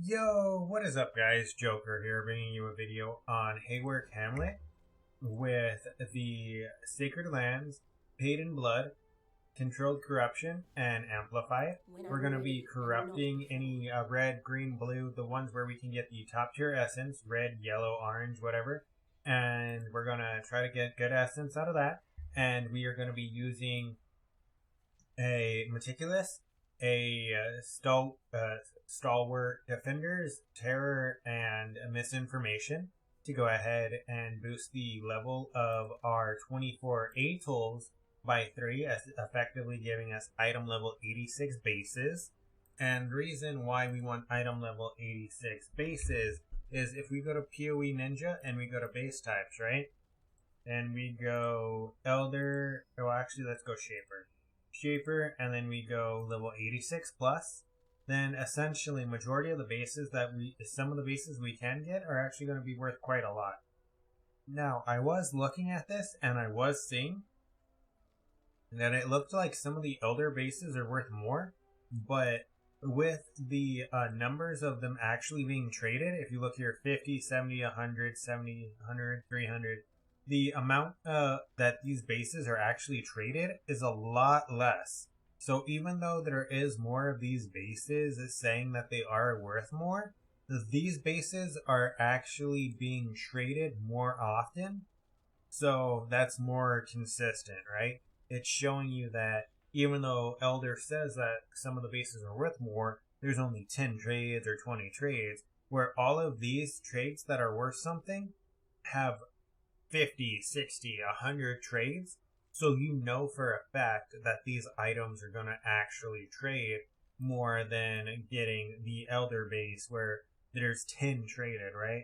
Yo, what is up guys? Joker here, bringing you a video on haewark Hamlet with the Sacred Lands, Paid in Blood, Controlled Corruption, and Amplify. We're going to be corrupting any red, green, blue, the ones where we can get the top tier essence, red, yellow, orange, whatever. And we're going to try to get good essence out of that. And we are going to be using a Meticulous, a stalwart defenders, terror, and misinformation to go ahead and boost the level of our 24 A tools by 3, effectively giving us item level 86 bases. And the reason why we want item level 86 bases is if we go to PoE Ninja and we go to base types, right? And we go Elder, oh actually let's go Shaper, and then we go level 86 plus, then essentially majority of the bases some of the bases we can get are actually going to be worth quite a lot. Now, I was looking at this and I was seeing that it looked like some of the elder bases are worth more, but with the numbers of them actually being traded, if you look here, 50, 70, 100, 70, 100, 300, the amount that these bases are actually traded is a lot less. So even though there is more of these bases saying that they are worth more, these bases are actually being traded more often. So that's more consistent, right? It's showing you that even though Elder says that some of the bases are worth more, there's only 10 trades or 20 trades, where all of these trades that are worth something have 50, 60, 100 trades, so you know for a fact that these items are going to actually trade more than getting the Elder base where there's 10 traded, right?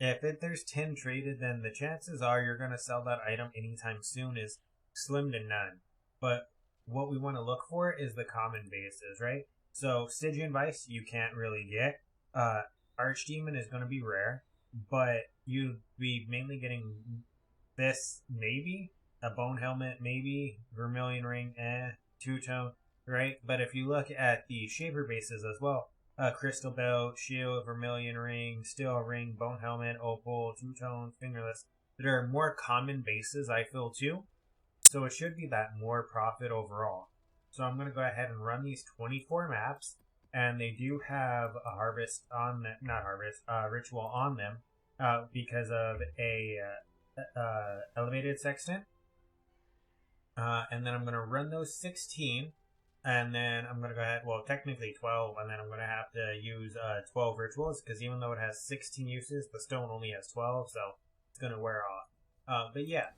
If there's 10 traded, then the chances are you're going to sell that item anytime soon is slim to none. But what we want to look for is the common bases, right? So Stygian Vice you can't really get. Archdemon is going to be rare, but you'd be mainly getting this, maybe a bone helmet, maybe vermilion ring, two-tone, right? But if you look at the shaper bases as well, crystal belt, shield, vermilion ring, steel ring, bone helmet, opal, two-tone, fingerless, there are more common bases, I feel, too. So it should be that more profit overall. So I'm going to go ahead and run these 24 maps, and they do have a harvest on them, not harvest, ritual on them, because of a elevated sextant. And then I'm going to run those 16, and then I'm going to go ahead, well, technically 12, and then I'm going to have to use 12 rituals, because even though it has 16 uses, the stone only has 12, so it's going to wear off. But yeah,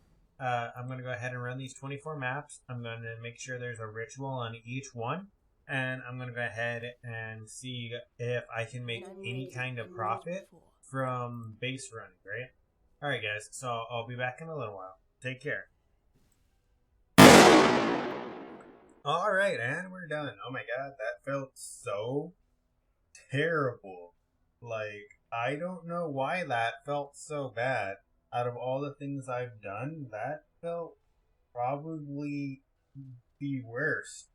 I'm going to go ahead and run these 24 maps. I'm going to make sure there's a ritual on each one, and I'm going to go ahead and see if I can make any kind of profit from base running, right? Alright guys, so I'll be back in a little while. Take care. Alright, and we're done. Oh my god, that felt so terrible. Like, I don't know why that felt so bad. Out of all the things I've done, that felt probably the worst.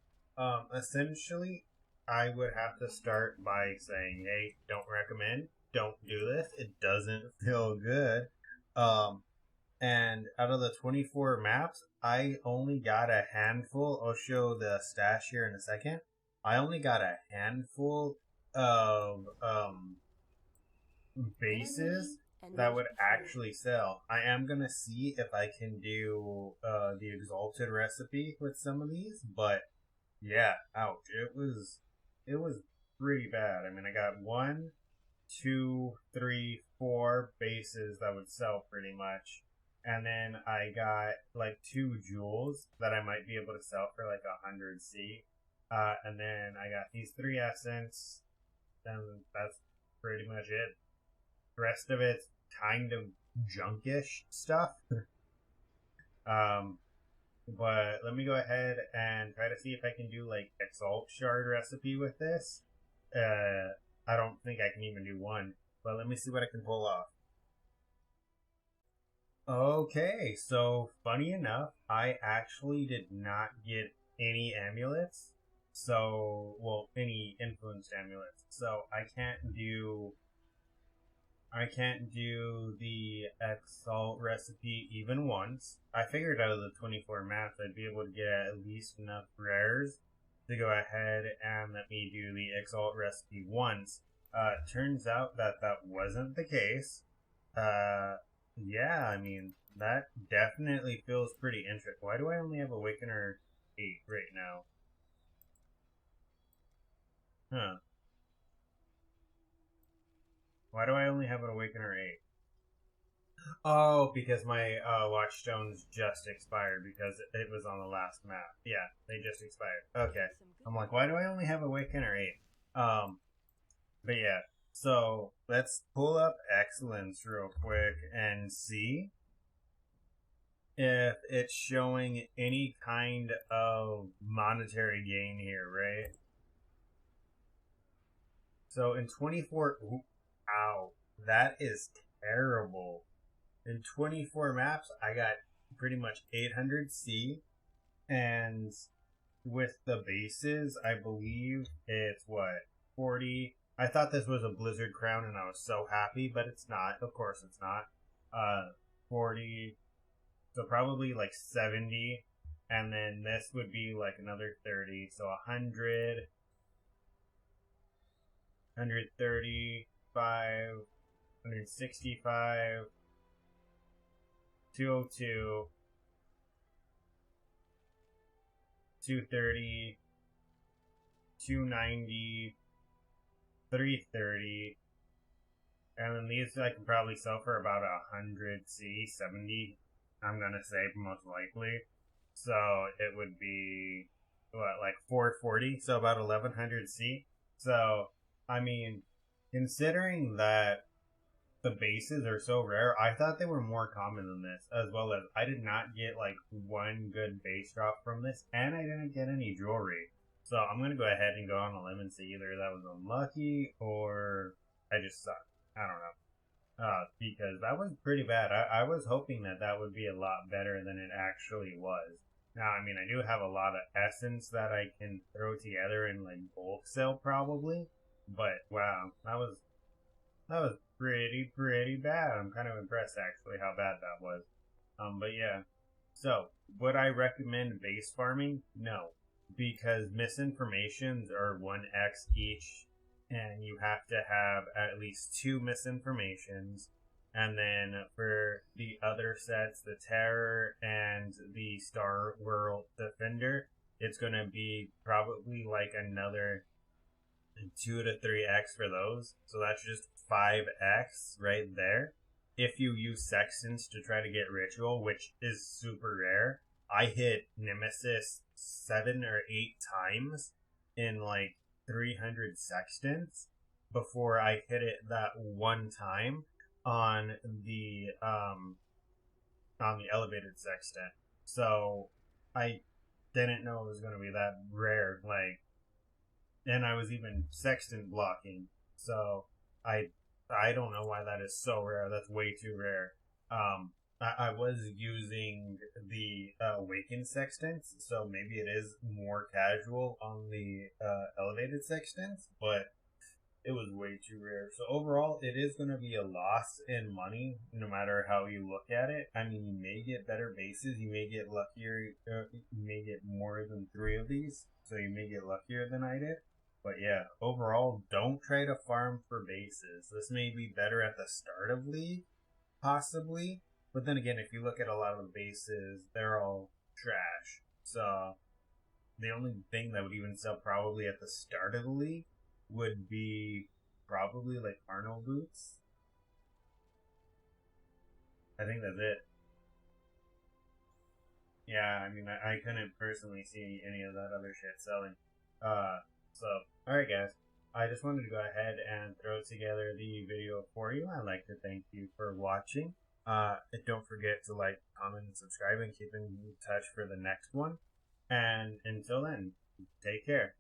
Essentially, I would have to start by saying, hey, don't recommend, don't do this, it doesn't feel good. And out of the 24 maps, I only got a handful. I'll show the stash here in a second. I only got a handful of bases that would actually sell. I am gonna see if I can do the exalted recipe with some of these, but yeah, ouch. It was pretty bad. I mean, I got 1, 2, 3, 4 bases that would sell pretty much. And then I got like 2 jewels that I might be able to sell for like 100 C. And then I got these 3 essence, and that's pretty much it. The rest of it's kind of junkish stuff. But let me go ahead and try to see if I can do like Exalt Shard recipe with this. I don't think I can even do one, but let me see what I can pull off. Okay, so funny enough, I actually did not get any amulets. So, well, any influenced amulets. So I can't do the Exile recipe even once. I figured out of the 24 maps I'd be able to get at least enough rares to go ahead and let me do the Exalt recipe once. Turns out that wasn't the case. Yeah, I mean, that definitely feels pretty interesting. Why do I only have Awakener 8 right now? Huh. Why do I only have an Awakener 8? Oh, because my watchstones just expired because it was on the last map. Yeah, they just expired. Okay. I'm like, why do I only have Awakener 8? But yeah. So let's pull up Excellence real quick and see if it's showing any kind of monetary gain here, right? So in 24, ow, that is terrible. In 24 maps, I got pretty much 800 C, and with the bases, I believe it's what, 40. I thought this was a Blizzard Crown, and I was so happy, but it's not. Of course, it's not. 40, so probably like 70, and then this would be like another 30, so 100, 135, 165, 202, 230, 290, 330, and then these I can probably sell for about 100 C, 70, I'm gonna say most likely. So it would be what, like 440, so about 1100 C. So I mean, considering that the bases are so rare, I thought they were more common than this, as well as I did not get like one good base drop from this, and I didn't get any jewelry. So I'm gonna go ahead and go on a limb and say either that was unlucky or I just suck. I don't know. Because that was pretty bad. I was hoping that would be a lot better than it actually was. Now, I mean, I do have a lot of essence that I can throw together and like bulk sell probably, but wow, that was pretty bad. I'm kind of impressed actually how bad that was. But yeah. So, would I recommend base farming? No, because misinformations are 1x each, and you have to have at least 2 misinformations. And then for the other sets, the Terror and the Star World Defender, it's going to be probably like another 2 to 3x for those. So that's just 5x right there. If you use Sextants to try to get Ritual, which is super rare, I hit Nemesis 7 or 8 times in like 300 Sextants before I hit it that one time on the elevated Sextant. So I didn't know it was going to be that rare. Like, and I was even sextant blocking. So I don't know why that is so rare. That's way too rare. I was using the awakened sextants, so maybe it is more casual on the elevated sextants, but it was way too rare. So overall, it is going to be a loss in money, no matter how you look at it. I mean, you may get better bases, you may get luckier, you may get more than 3 of these, so you may get luckier than I did. But yeah, overall, don't try to farm for bases. This may be better at the start of League, possibly. But then again, if you look at a lot of the bases, they're all trash. So the only thing that would even sell probably at the start of the League would be probably like Arnold boots. I think that's it. Yeah, I mean, I couldn't personally see any of that other shit selling. So, alright guys, I just wanted to go ahead and throw together the video for you. I'd like to thank you for watching. Don't forget to like, comment, and subscribe, and keep in touch for the next one. And until then, take care.